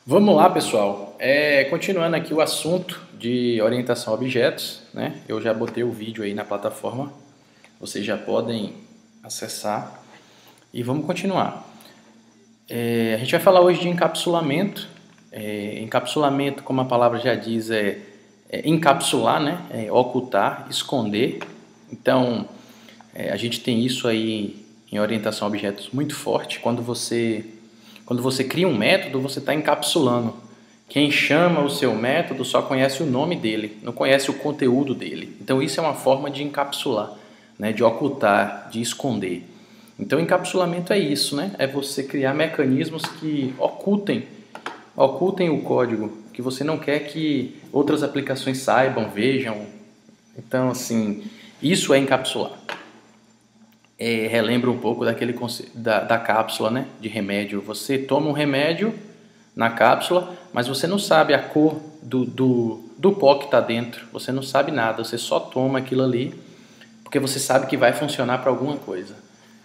Vamos lá, pessoal. Continuando aqui o assunto de orientação a objetos, né? Eu já botei o vídeo aí na plataforma, vocês já podem acessar e vamos continuar. A gente vai falar hoje de encapsulamento. Encapsulamento, como a palavra já diz, é encapsular, né? Ocultar, esconder. Então, a gente tem isso aí em orientação a objetos muito forte. Quando você cria um método, você está encapsulando. Quem chama o seu método só conhece o nome dele, não conhece o conteúdo dele. Então isso é uma forma de encapsular, né? De ocultar, de esconder. Então encapsulamento é isso, né? É você criar mecanismos que ocultem o código, que você não quer que outras aplicações saibam, vejam. Então, assim, isso é encapsular. Relembra um pouco daquele da cápsula, né, de remédio. Você toma um remédio na cápsula, mas você não sabe a cor do pó que está dentro. Você não sabe nada, você só toma aquilo ali porque você sabe que vai funcionar para alguma coisa.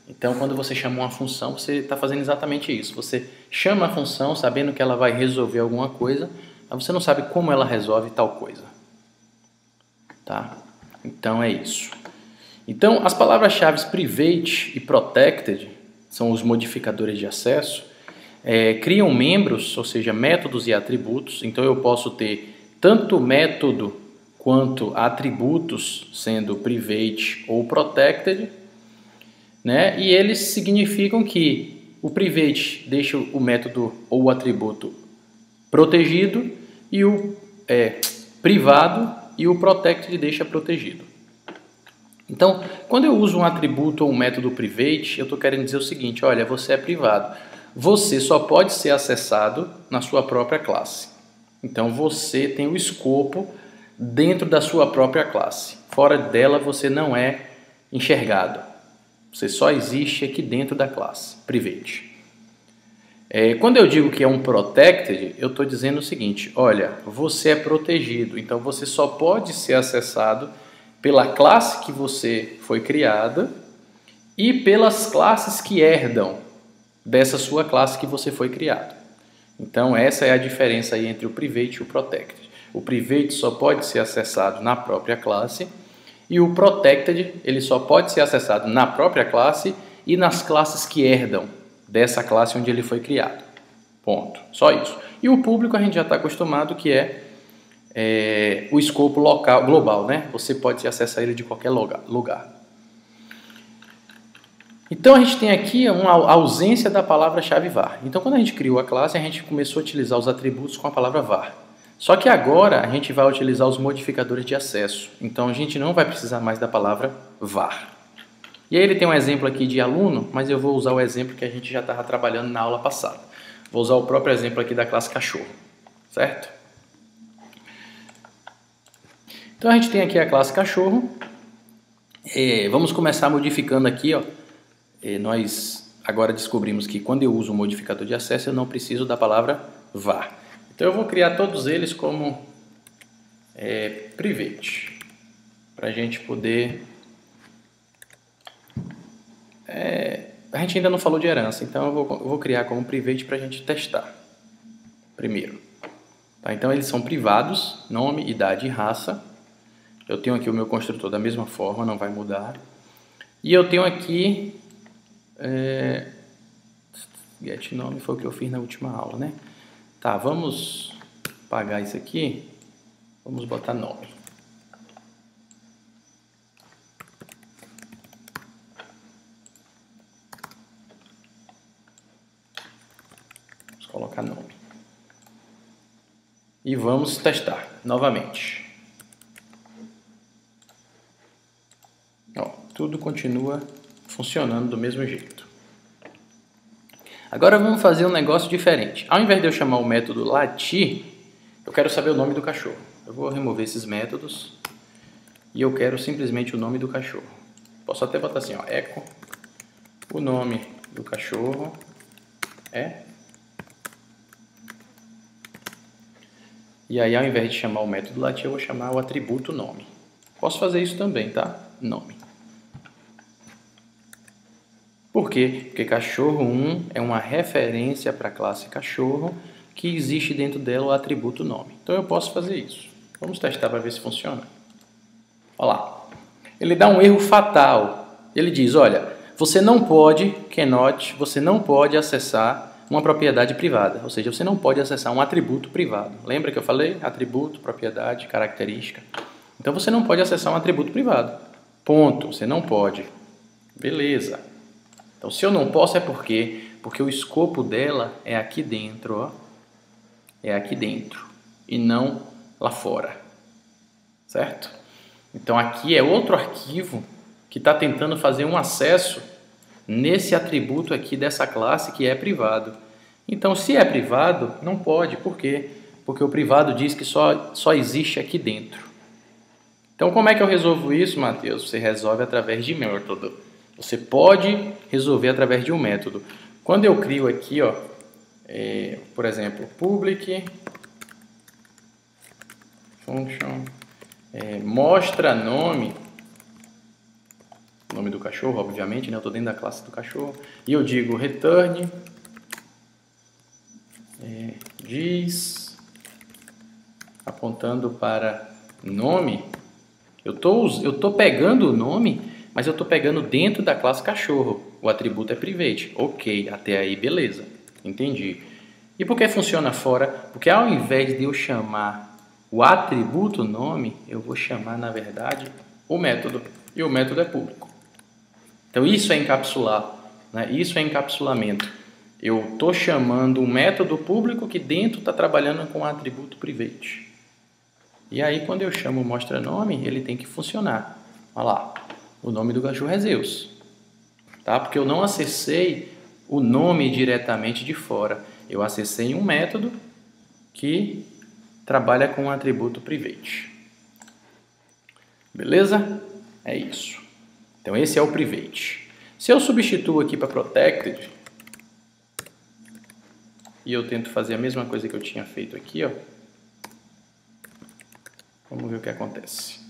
Então, quando você chama uma função, você está fazendo exatamente isso. Você chama a função sabendo que ela vai resolver alguma coisa, mas você não sabe como ela resolve tal coisa. Tá? Então, é isso. Então, as palavras-chave private e protected, são os modificadores de acesso, criam membros, ou seja, métodos e atributos. Então, eu posso ter tanto método quanto atributos, sendo private ou protected, né? E eles significam que o private deixa o método ou o atributo protegido e o privado e o protected deixa protegido. Então, quando eu uso um atributo ou um método private, eu estou querendo dizer o seguinte: olha, você é privado. Você só pode ser acessado na sua própria classe. Então, você tem o escopo dentro da sua própria classe. Fora dela, você não é enxergado. Você só existe aqui dentro da classe private. Quando eu digo que é um protected, eu estou dizendo o seguinte: olha, você é protegido. Então, você só pode ser acessado pela classe que você foi criada e pelas classes que herdam dessa sua classe que você foi criado. Então, essa é a diferença aí entre o private e o protected. O private só pode ser acessado na própria classe e o protected ele só pode ser acessado na própria classe e nas classes que herdam dessa classe onde ele foi criado. Ponto. Só isso. E o público a gente já está acostumado que é o escopo local, global, né? Você pode acessar ele de qualquer lugar. Então, a gente tem aqui uma ausência da palavra-chave var. Então, quando a gente criou a classe, a gente começou a utilizar os atributos com a palavra var. Só que agora, a gente vai utilizar os modificadores de acesso. Então, a gente não vai precisar mais da palavra var. E aí ele tem um exemplo aqui de aluno, mas eu vou usar o exemplo que a gente já estava trabalhando na aula passada. Vou usar o próprio exemplo aqui da classe cachorro, certo? Então, a gente tem aqui a classe cachorro. Vamos começar modificando aqui, ó. Nós agora descobrimos que quando eu uso o modificador de acesso, eu não preciso da palavra var. Então, eu vou criar todos eles como private, para a gente poder... a gente ainda não falou de herança, então eu vou criar como private para a gente testar primeiro. Tá? Então, eles são privados, nome, idade e raça. Eu tenho aqui o meu construtor da mesma forma, não vai mudar. E eu tenho aqui... getNome foi o que eu fiz na última aula, né? Tá, vamos apagar isso aqui. Vamos botar nome. Vamos colocar nome. E vamos testar novamente. Tudo continua funcionando do mesmo jeito. Agora vamos fazer um negócio diferente. Ao invés de eu chamar o método latir, eu quero saber o nome do cachorro. Eu vou remover esses métodos e eu quero simplesmente o nome do cachorro. Posso até botar assim, ó, echo, o nome do cachorro é... E aí, ao invés de chamar o método latir, eu vou chamar o atributo nome. Posso fazer isso também, tá? Nome. Por quê? Porque cachorro 1 é uma referência para a classe cachorro que existe dentro dela o atributo nome. Então eu posso fazer isso. Vamos testar para ver se funciona. Olha lá. Ele dá um erro fatal. Ele diz, olha, você não pode acessar uma propriedade privada. Ou seja, você não pode acessar um atributo privado. Lembra que eu falei? Atributo, propriedade, característica. Então você não pode acessar um atributo privado. Ponto. Você não pode. Beleza. Então se eu não posso é por quê? Porque o escopo dela é aqui dentro, ó. É aqui dentro e não lá fora. Certo? Então aqui é outro arquivo que está tentando fazer um acesso nesse atributo aqui dessa classe que é privado. Então se é privado, não pode. Por quê? Porque o privado diz que só existe aqui dentro. Então como é que eu resolvo isso, Matheus? Você resolve através de método. Você pode resolver através de um método. Quando eu crio aqui, ó, por exemplo, public function mostra nome do cachorro, obviamente, né? Eu estou dentro da classe do cachorro, e eu digo return diz, apontando para nome, eu tô pegando o nome, mas eu estou pegando dentro da classe cachorro, o atributo é private, ok, até aí beleza, entendi. E por que funciona fora? Porque ao invés de eu chamar o atributo nome, eu vou chamar, na verdade, o método. E o método é público. Então, isso é encapsular, né? Isso é encapsulamento. Eu estou chamando um método público que dentro está trabalhando com o atributo private. E aí, quando eu chamo o mostra nome, ele tem que funcionar. Olha lá, o nome do cachorro é Zeus. Tá? Porque eu não acessei o nome diretamente de fora. Eu acessei um método que trabalha com o atributo private. Beleza? É isso. Então, esse é o private. Se eu substituo aqui para protected, e eu tento fazer a mesma coisa que eu tinha feito aqui, ó, vamos ver o que acontece.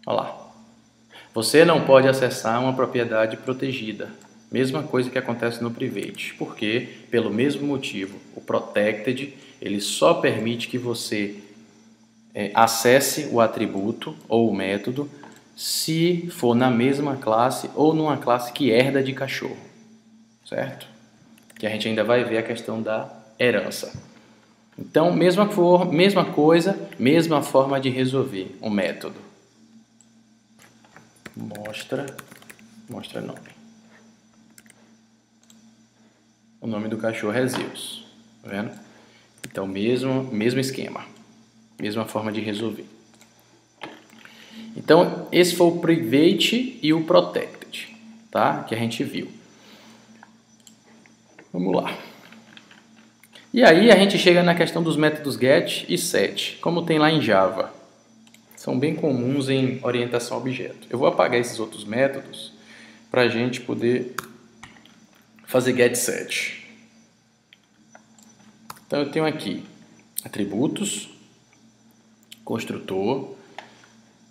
Olha lá. Você não pode acessar uma propriedade protegida. Mesma coisa que acontece no private. Por quê? Pelo mesmo motivo. O protected, ele só permite que você acesse o atributo ou o método se for na mesma classe ou numa classe que herda de cachorro. Certo? Que a gente ainda vai ver a questão da herança. Então, mesma coisa, mesma forma de resolver um método. Mostra nome. O nome do cachorro é Zeus. Tá vendo? Então, mesmo esquema. Mesma forma de resolver. Então, esse foi o private e o protected, tá? Que a gente viu. Vamos lá. E aí a gente chega na questão dos métodos get e set, como tem lá em Java. São bem comuns em orientação a objeto. Eu vou apagar esses outros métodos para a gente poder fazer get set. Então eu tenho aqui atributos, construtor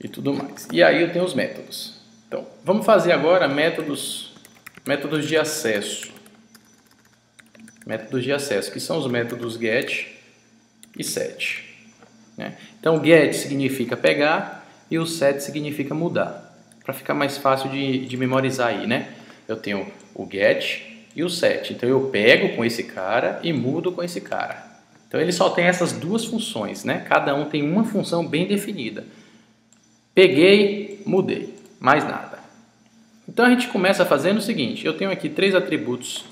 e tudo mais. E aí eu tenho os métodos. Então, vamos fazer agora métodos de acesso. Métodos de acesso, que são os métodos get e set. Né? Então, get significa pegar e o set significa mudar. Para ficar mais fácil de memorizar aí, né? Eu tenho o get e o set. Então, eu pego com esse cara e mudo com esse cara. Então, ele só tem essas duas funções, né? Cada um tem uma função bem definida. Peguei, mudei. Mais nada. Então, a gente começa fazendo o seguinte. Eu tenho aqui 3 atributos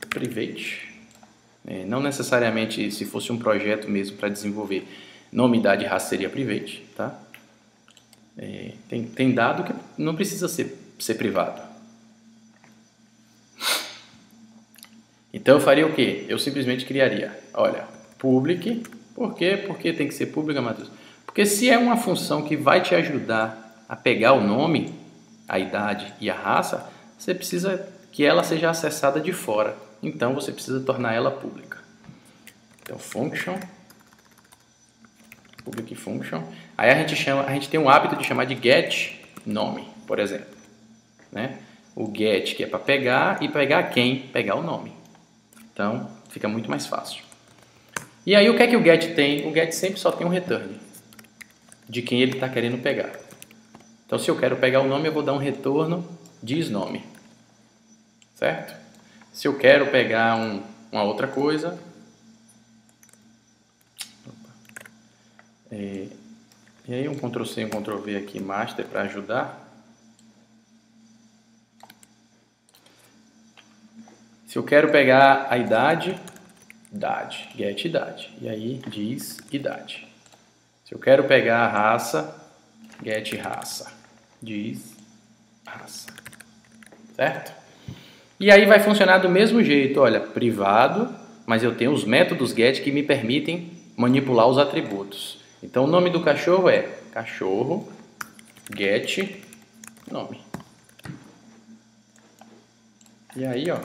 private. Não necessariamente se fosse um projeto mesmo para desenvolver nome, idade e raça seria private, tá? Tem dado que não precisa ser privado. Então eu faria o quê? Eu simplesmente criaria, olha, public. Por quê? Porque tem que ser pública, Matheus? Porque se é uma função que vai te ajudar a pegar o nome, a idade e a raça, você precisa que ela seja acessada de fora. Então, você precisa tornar ela pública. Então, function, public function. Aí a gente tem o hábito de chamar de get nome, por exemplo. Né? O get que é para pegar e pegar quem? Pegar o nome. Então, fica muito mais fácil. E aí, o que é que o get tem? O get sempre só tem um return de quem ele está querendo pegar. Então, se eu quero pegar o nome, eu vou dar um retorno diz nome. Certo? Se eu quero pegar uma outra coisa... E aí, um Ctrl+C e um Ctrl+V aqui, master, para ajudar. Se eu quero pegar a idade, get idade. E aí diz idade. Se eu quero pegar a raça, get raça. Diz raça. Certo? E aí vai funcionar do mesmo jeito. Olha, privado, mas eu tenho os métodos get que me permitem manipular os atributos. Então o nome do cachorro é cachorro get nome. E aí, ó,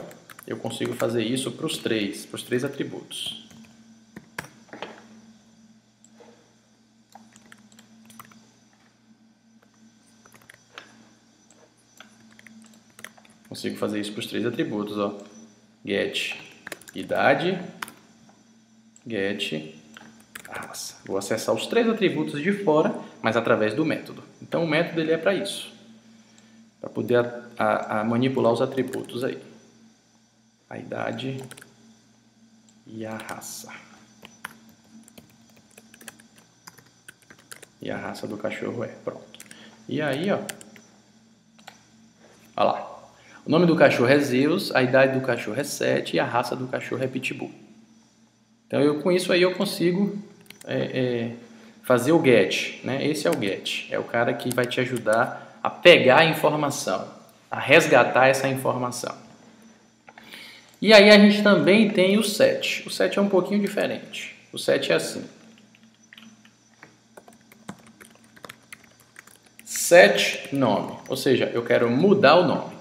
eu consigo fazer isso para os três atributos. Consigo fazer isso para os 3 atributos, ó. Get idade, get raça. Vou acessar os 3 atributos de fora, mas através do método. Então o método ele é para isso, para poder manipular os atributos aí. A idade e a raça. E a raça do cachorro é, pronto. E aí, ó, olha lá. O nome do cachorro é Zeus, a idade do cachorro é 7 e a raça do cachorro é Pitbull. Então, com isso aí eu consigo fazer o get, né? Esse é o get, é o cara que vai te ajudar a pegar a informação, a resgatar essa informação. E aí a gente também tem o set. O set é um pouquinho diferente. O set é assim. Set nome, ou seja, eu quero mudar o nome.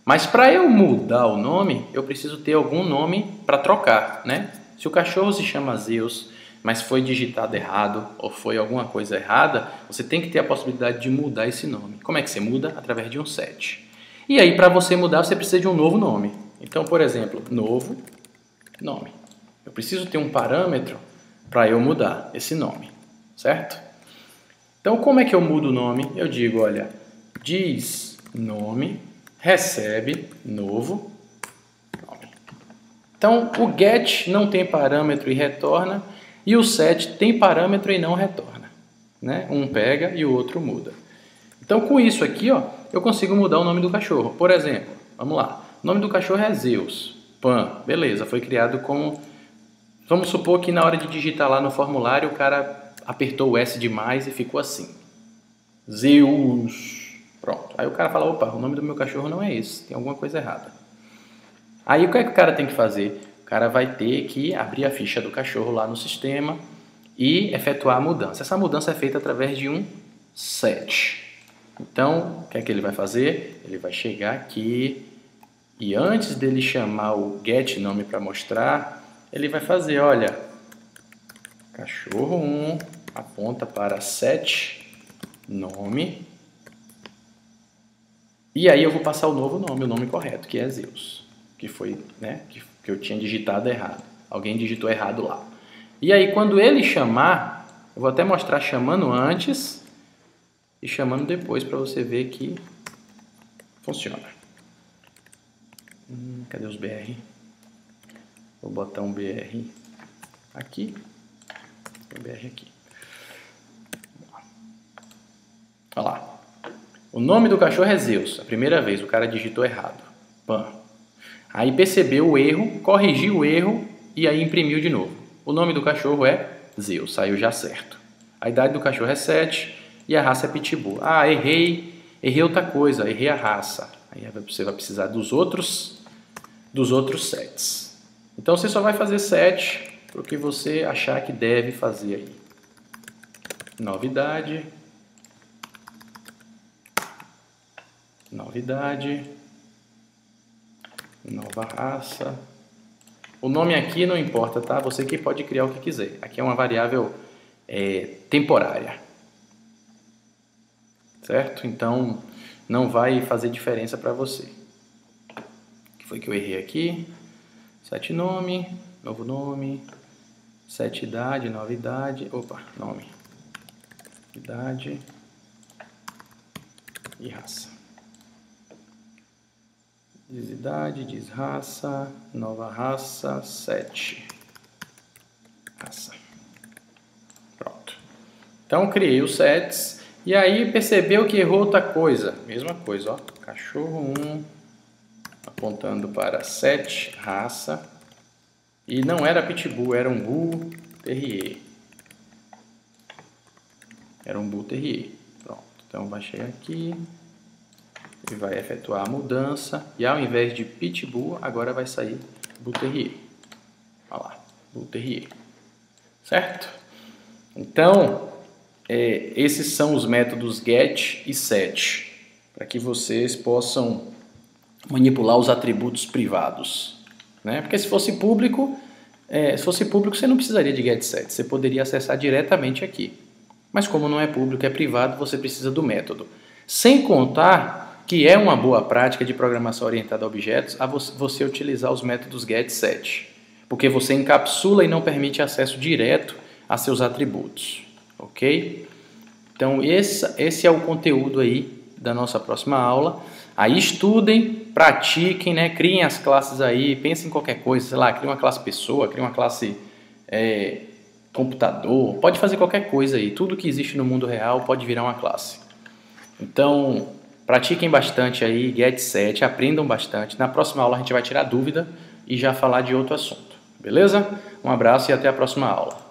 Mas para eu mudar o nome, eu preciso ter algum nome para trocar, né? Se o cachorro se chama Zeus, mas foi digitado errado ou foi alguma coisa errada, você tem que ter a possibilidade de mudar esse nome. Como é que você muda? Através de um set. E aí, para você mudar, você precisa de um novo nome. Então, por exemplo, novo nome. Eu preciso ter um parâmetro para eu mudar esse nome, certo? Então, como é que eu mudo o nome? Eu digo, olha, diz nome, recebe novo nome. Então, o get não tem parâmetro e retorna, e o set tem parâmetro e não retorna, né? Um pega e o outro muda. Então, com isso aqui, ó, eu consigo mudar o nome do cachorro. Por exemplo, vamos lá. O nome do cachorro é Zeus. Pan, beleza, foi criado como... Vamos supor que na hora de digitar lá no formulário, o cara apertou o S demais e ficou assim. Zeus. Pronto. Aí o cara fala, opa, o nome do meu cachorro não é esse, tem alguma coisa errada. Aí o que é que o cara tem que fazer? O cara vai ter que abrir a ficha do cachorro lá no sistema e efetuar a mudança. Essa mudança é feita através de um set. Então, o que é que ele vai fazer? Ele vai chegar aqui e antes dele chamar o get nome para mostrar, ele vai fazer, olha, cachorro 1 aponta para set nome. E aí eu vou passar o novo nome, o nome correto, que é Zeus, que foi, né, que eu tinha digitado errado. Alguém digitou errado lá. E aí quando ele chamar, eu vou até mostrar chamando antes e chamando depois para você ver que funciona. Cadê os BR? Vou botar um BR aqui e um BR aqui. Olha lá. O nome do cachorro é Zeus. A primeira vez o cara digitou errado. Pã. Aí percebeu o erro, corrigiu o erro e aí imprimiu de novo. O nome do cachorro é Zeus. Saiu já certo. A idade do cachorro é 7 e a raça é Pitbull. Ah, errei outra coisa, errei a raça. Aí você vai precisar dos outros sets. Então você só vai fazer set para o que você achar que deve fazer aí. Novidade. Nova raça. O nome aqui não importa, tá? Você que pode criar o que quiser. Aqui é uma variável temporária. Certo? Então, não vai fazer diferença para você. O que foi que eu errei aqui? set nome, novo nome, set idade, nova idade, nome, idade e raça. Diz idade, diz raça, nova raça, set raça. Pronto. Então criei os sets e aí percebeu que errou outra coisa. Mesma coisa, ó. Cachorro 1 apontando para set raça e não era pitbull, era um bull terrier. Era um bull terrier. Pronto. Então vai chegar aqui e vai efetuar a mudança e ao invés de pitbull agora vai sair bull terrier. Olha lá, bull terrier. Certo? Então esses são os métodos get e set para que vocês possam manipular os atributos privados, né? Porque se fosse público você não precisaria de get set, você poderia acessar diretamente aqui. Mas como não é público, é privado, você precisa do método. Sem contar que é uma boa prática de programação orientada a objetos você utilizar os métodos get e set, porque você encapsula e não permite acesso direto a seus atributos, ok? Então esse é o conteúdo aí da nossa próxima aula. Aí estudem, pratiquem, né? Criem as classes aí, pensem em qualquer coisa, sei lá, crie uma classe pessoa, crie uma classe computador, pode fazer qualquer coisa aí, tudo que existe no mundo real pode virar uma classe. Então, pratiquem bastante aí, get set, aprendam bastante. Na próxima aula a gente vai tirar dúvida e já falar de outro assunto, beleza? Um abraço e até a próxima aula.